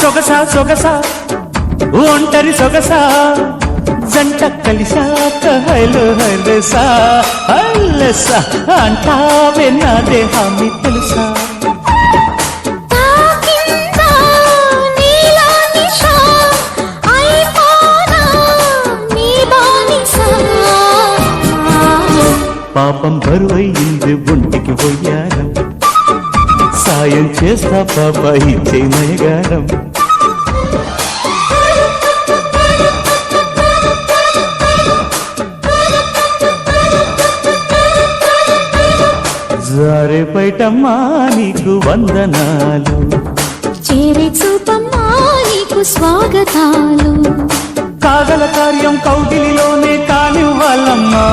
సొగసా సొగసా ఒంటరి సొగసా జంట కలిశాక హైలు హైలసా హైలసా అంటావే నా దేహాన్ని తెలుసా పాపం బరువయ్యింది ఒంటికి పోయారం సాయం చేస్తా పాప ఇచ్చే మయగారం జారే పైటమ్మా నీకు వందనాలు చేరే చూపమ్మా నీకు స్వాగతాలు కాగల కార్యం కౌగిలిలోనే కానివ్వాలమ్మా